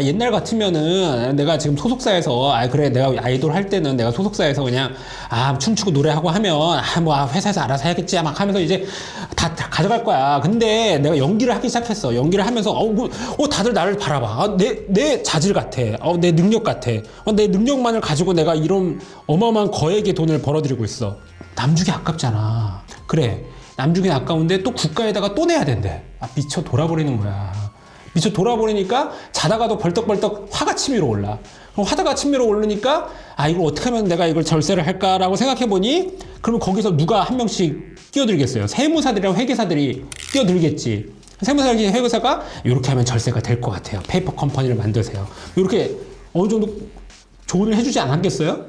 옛날 같으면은 내가 지금 소속사에서 그래 내가 아이돌 할 때는 내가 소속사에서 그냥 춤추고 노래하고 하면 뭐 회사에서 알아서 해야겠지 막 하면서 이제 다 가져갈 거야. 근데 내가 연기를 하기 시작했어. 연기를 하면서 다들 나를 바라봐. 내 자질 같아. 내 능력 같아. 내 능력만을 가지고 내가 이런 어마어마한 거액의 돈을 벌어들이고 있어. 남주기 아깝잖아. 그래. 남주기는 아까운데 또 국가에다가 또 내야 된대. 미쳐 돌아버리는 거야. 미쳐 돌아버리니까 자다가도 벌떡벌떡 화가 치밀어 올라. 그럼 화가 치밀어 오르니까 이걸 어떻게 하면 내가 이걸 절세를 할까라고 생각해보니 그러면 거기서 누가 한 명씩 끼어들겠어요. 세무사들이랑 회계사들이 끼어들겠지. 세무사랑 회계사가 이렇게 하면 절세가 될 것 같아요. 페이퍼 컴퍼니를 만드세요. 이렇게 어느 정도 조언을 해주지 않았겠어요?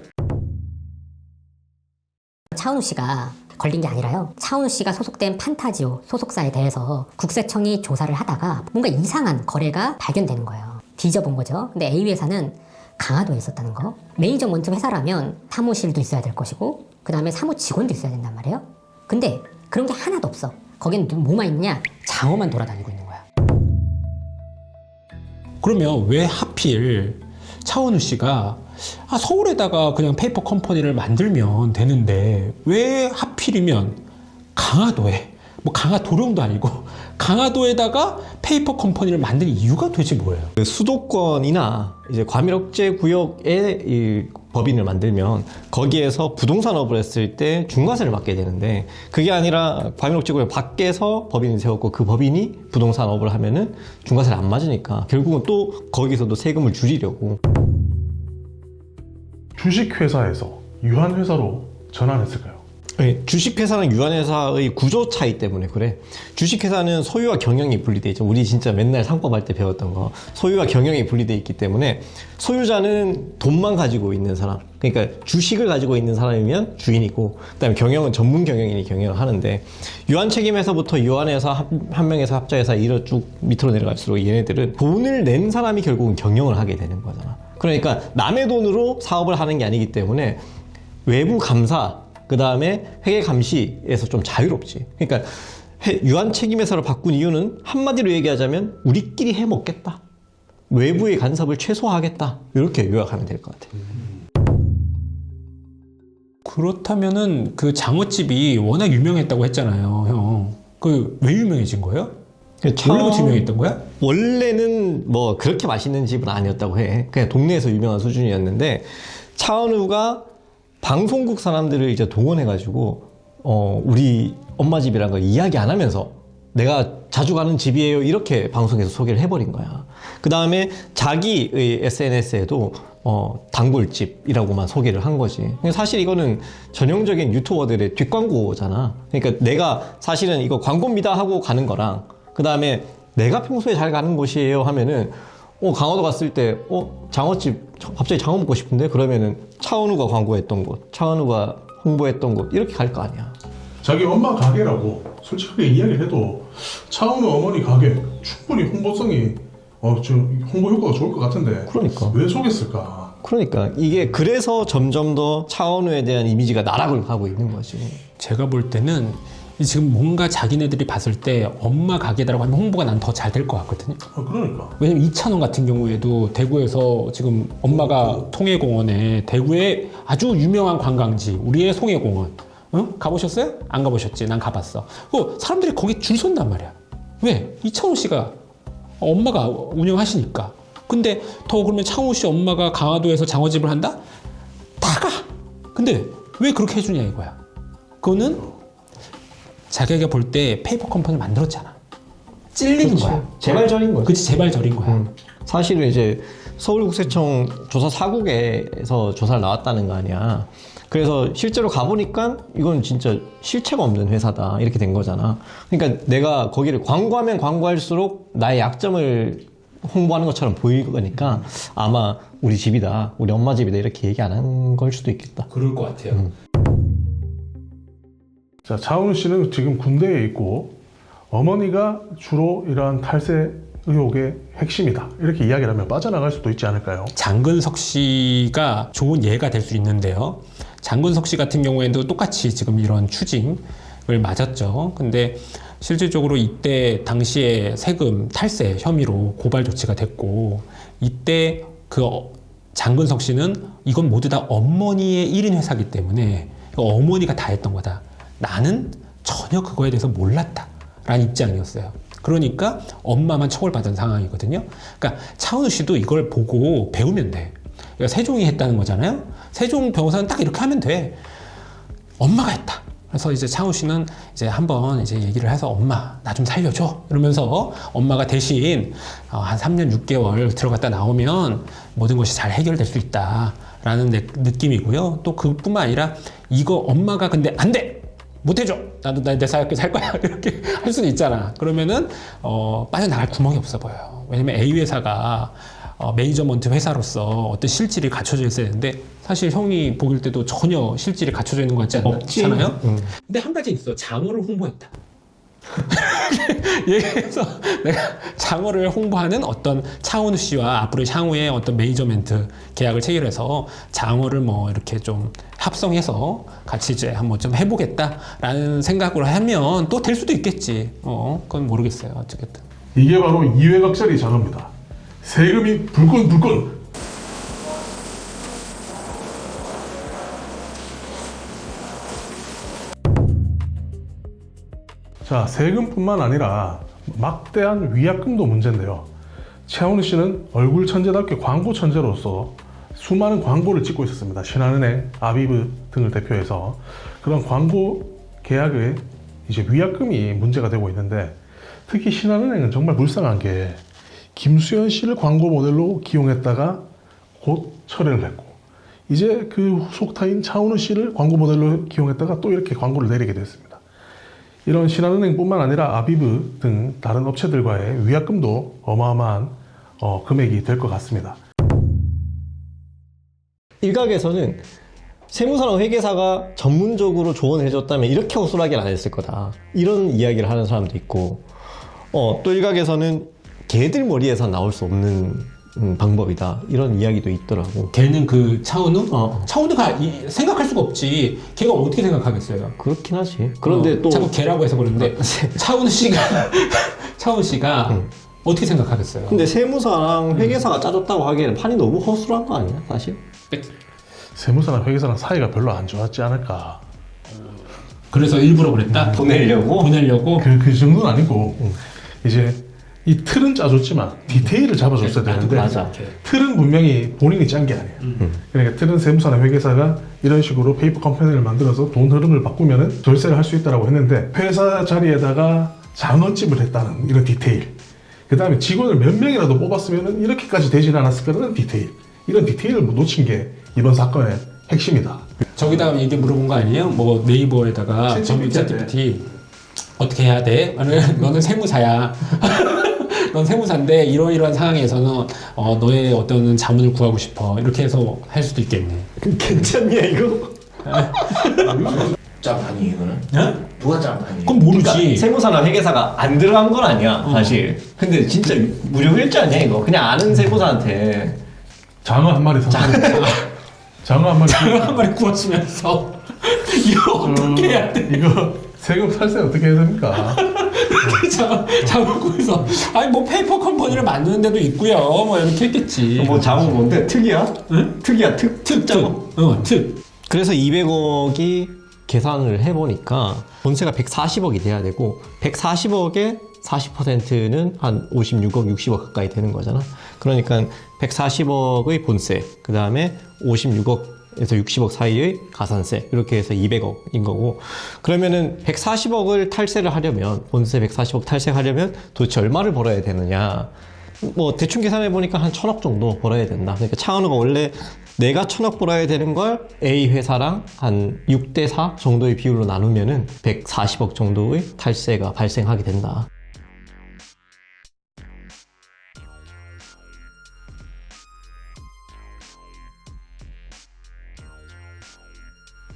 차은우 씨가 걸린 게 아니라요. 차은우 씨가 소속된 판타지오 소속사에 대해서 국세청이 조사를 하다가 뭔가 이상한 거래가 발견되는 거예요. 뒤져본 거죠. 근데 A 회사는 강화도에 있었다는 거. 매니저먼트 회사라면 사무실도 있어야 될 것이고 그 다음에 사무 직원도 있어야 된단 말이에요. 근데 그런 게 하나도 없어. 거긴 뭐만 있냐? 장어만 돌아다니고 있는 거야. 그러면 왜 하필 차은우 씨가 서울에다가 그냥 페이퍼 컴퍼니를 만들면 되는데 왜 하필이면 강화도에 강화도령도 아니고 강화도에다가 페이퍼 컴퍼니를 만든 이유가 도대체 뭐예요? 수도권이나 이제 과밀억제 구역에 이 법인을 만들면 거기에서 부동산업을 했을 때 중과세를 받게 되는데 그게 아니라 과밀억제 구역 밖에서 법인을 세웠고 그 법인이 부동산업을 하면은 중과세를 안 맞으니까 결국은 또 거기서도 세금을 줄이려고. 주식회사에서 유한회사로 전환했을까요? 주식회사랑 유한회사의 구조 차이 때문에 그래. 주식회사는 소유와 경영이 분리돼 있죠. 우리 진짜 맨날 상법할 때 배웠던 거. 소유와 경영이 분리돼 있기 때문에 소유자는 돈만 가지고 있는 사람. 그러니까 주식을 가지고 있는 사람이면 주인이고 그다음에 경영은 전문 경영인이 경영을 하는데 유한책임회사부터 유한회사 한 명에서 합자회사 이로 쭉 밑으로 내려갈수록 얘네들은 돈을 낸 사람이 결국은 경영을 하게 되는 거잖아. 그러니까 남의 돈으로 사업을 하는 게 아니기 때문에 외부 감사 그 다음에 회계 감시에서 좀 자유롭지. 그러니까 유한 책임회사로 바꾼 이유는 한마디로 얘기하자면 우리끼리 해 먹겠다. 외부의 간섭을 최소화하겠다. 이렇게 요약하면 될 것 같아요. 그렇다면은 그 장어집이 워낙 유명했다고 했잖아요, 형. 그 왜 유명해진 거예요? 원래부터 유명했던 거야? 원래는 뭐 그렇게 맛있는 집은 아니었다고 해. 그냥 동네에서 유명한 수준이었는데 차은우가 방송국 사람들을 이제 동원해가지고 우리 엄마 집이라는 걸 이야기 안 하면서 내가 자주 가는 집이에요 이렇게 방송에서 소개를 해버린 거야. 그 다음에 자기의 SNS에도 단골집이라고만 소개를 한 거지. 사실 이거는 전형적인 유튜버들의 뒷광고잖아. 그러니까 내가 사실은 이거 광고입니다 하고 가는 거랑 그 다음에 내가 평소에 잘 가는 곳이에요 하면은 강화도 갔을 때 장어집 갑자기 장어 먹고 싶은데 그러면은 차은우가 광고했던 곳, 차은우가 홍보했던 곳 이렇게 갈 거 아니야. 자기 엄마 가게라고 솔직하게 이야기를 해도 차은우 어머니 가게 충분히 홍보성이 홍보 효과가 좋을 것 같은데 그러니까 왜 속였을까? 그러니까 이게 그래서 점점 더 차은우에 대한 이미지가 나락을 가고 있는 거지. 제가 볼 때는 지금 뭔가 자기네들이 봤을 때 엄마 가게다라고 하면 홍보가 난 더 잘 될 것 같거든요. 그러니까. 왜냐면 이찬원 같은 경우에도 대구에서 지금 엄마가 통해공원에 대구의 아주 유명한 관광지 우리의 송해공원 가보셨어요? 안 가보셨지? 난 가봤어. 사람들이 거기 줄 선단 말이야. 왜? 이찬원 씨가 엄마가 운영하시니까. 근데 더 그러면 창호 씨 엄마가 강화도에서 장어집을 한다? 다 가! 근데 왜 그렇게 해주냐 이거야. 그거는 자기가 볼 때 페이퍼 컴퍼니를 만들었잖아. 찔리는 그치. 거야. 재발절인 거지. 그치, 재발절인 거야. 사실은 이제 서울국세청 조사 사국에서 조사를 나왔다는 거 아니야. 그래서 실제로 가보니까 이건 진짜 실체가 없는 회사다 이렇게 된 거잖아. 그러니까 내가 거기를 광고하면 광고할수록 나의 약점을 홍보하는 것처럼 보일 거니까 아마 우리 집이다, 우리 엄마 집이다 이렇게 얘기 안 한 걸 수도 있겠다. 그럴 것 같아요. 자, 차은우 씨는 지금 군대에 있고 어머니가 주로 이러한 탈세 의혹의 핵심이다 이렇게 이야기를 하면 빠져나갈 수도 있지 않을까요? 장근석 씨가 좋은 예가 될 수 있는데요. 장근석 씨 같은 경우에도 똑같이 지금 이런 추징을 맞았죠. 근데 실질적으로 이때 당시에 세금 탈세 혐의로 고발 조치가 됐고 이때 그 장근석 씨는 이건 모두 다 어머니의 1인 회사기 때문에 어머니가 다 했던 거다. 나는 전혀 그거에 대해서 몰랐다. 라는 입장이었어요. 그러니까 엄마만 처벌받은 상황이거든요. 그러니까 차은우 씨도 이걸 보고 배우면 돼. 그러니까 세종이 했다는 거잖아요. 세종 변호사는 딱 이렇게 하면 돼. 엄마가 했다. 그래서 이제 차은우 씨는 이제 한번 이제 얘기를 해서 엄마 나 좀 살려줘 이러면서 엄마가 대신 한 3년 6개월 들어갔다 나오면 모든 것이 잘 해결될 수 있다라는 느낌이고요. 또 그뿐만 아니라 이거 엄마가 근데 안 돼! 못 해줘! 나도 내 사역에 살 거야! 이렇게 할 수도 있잖아. 그러면은 빠져나갈 구멍이 없어 보여요. 왜냐면 A 회사가 매니저먼트 회사로서 어떤 실질이 갖춰져 있어야 되는데 사실 형이 보길 때도 전혀 실질이 갖춰져 있는 것 같지 않잖아요? 근데 한 가지 있어. 장어를 홍보했다. 얘기해서 내가 장어를 홍보하는 어떤 차은우 씨와 앞으로 향후에 어떤 매니저멘트 계약을 체결해서 장어를 뭐 이렇게 좀 합성해서 같이 이제 한번 좀 해보겠다라는 생각으로 하면 또 될 수도 있겠지. 그건 모르겠어요. 어쨌든. 이게 바로 이회각설이 장어입니다. 세금이 불끈불끈. 자, 세금뿐만 아니라 막대한 위약금도 문제인데요. 차은우 씨는 얼굴 천재답게 광고 천재로서 수많은 광고를 찍고 있었습니다. 신한은행, 아비브 등을 대표해서 그런 광고 계약에 이제 위약금이 문제가 되고 있는데, 특히 신한은행은 정말 불쌍한 게 김수현 씨를 광고 모델로 기용했다가 곧 철회를 했고, 이제 그 후속타인 차은우 씨를 광고 모델로 기용했다가 또 이렇게 광고를 내리게 됐습니다. 이런 신한은행뿐만 아니라 아비브 등 다른 업체들과의 위약금도 어마어마한 금액이 될 것 같습니다. 일각에서는 세무사랑 회계사가 전문적으로 조언해줬다면 이렇게 허술하게는 안 했을 거다. 이런 이야기를 하는 사람도 있고, 또 일각에서는 걔들 머리에서 나올 수 없는 방법이다. 이런 이야기도 있더라고. 걔는 그 차은우? 차은우가 생각할 수가 없지. 걔가 어떻게 생각하겠어요? 그렇긴 하지. 그런데 또 자꾸 걔라고 해서 그러는데 차은우 씨가 어떻게 생각하겠어요? 근데 세무사랑 회계사가 짜줬다고 하기에는 판이 너무 허술한 거 아니야, 사실? 세무사랑 회계사랑 사이가 별로 안 좋았지 않을까. 그래서 일부러 그랬다? 보내려고? 그 정도는 아니고 이제 이 틀은 짜줬지만 디테일을 잡아줬어야 되는데, 맞아. 틀은 분명히 본인이 짠 게 아니에요. 그러니까 틀은 세무사나 회계사가 이런 식으로 페이퍼 컴퍼니를 만들어서 돈 흐름을 바꾸면 절세를 할 수 있다고 했는데, 회사 자리에다가 장어집을 했다는 이런 디테일, 그 다음에 직원을 몇 명이라도 뽑았으면 이렇게까지 되지는 않았을 거라는 디테일, 이런 디테일을 놓친 게 이번 사건의 핵심이다. 저기다가 얘기 물어본 거 아니에요? 뭐 네이버에다가 ChatGPT 어떻게 해야 돼? 너는 세무사야. 넌 세무사인데 이러이러한 상황에서는 너의 어떤 자문을 구하고 싶어. 이렇게 해서 할 수도 있겠네. 괜찮냐, 이거? 짬 아니 이거는? 응? 누가 짬 아니? 그건 모르지. 그러니까 세무사나 회계사가 안 들어간 건 아니야, 사실. 근데 진짜 무료 일지 아니야, 이거? 그냥 아는 세무사한테. 장어 한 마리 샀어. 장어 한 마리. 장어 한 마리 구웠으면서 이거 어떻게 해야 돼? 이거 세금 탈세 어떻게 해야 됩니까? 장어 구해서 아니 뭐 페이퍼 컴퍼니를 만드는 데도 있고요. 뭐 이렇게 했겠지. 뭐 장은 뭔데? 특이야? 응? 특이야, 특. 특. 그래서 200억이 계산을 해보니까 본세가 140억이 돼야 되고 140억에 40%는 한 56억, 60억 가까이 되는 거잖아. 그러니까 140억의 본세, 그 다음에 56억에서 60억 사이의 가산세, 이렇게 해서 200억인 거고, 그러면은 140억을 탈세를 하려면, 본세 140억 탈세하려면 도대체 얼마를 벌어야 되느냐. 뭐 대충 계산해 보니까 한 1000억 정도 벌어야 된다. 그러니까 차은우가 원래 내가 1000억 벌어야 되는 걸 A 회사랑 한 6대4 정도의 비율로 나누면은 140억 정도의 탈세가 발생하게 된다.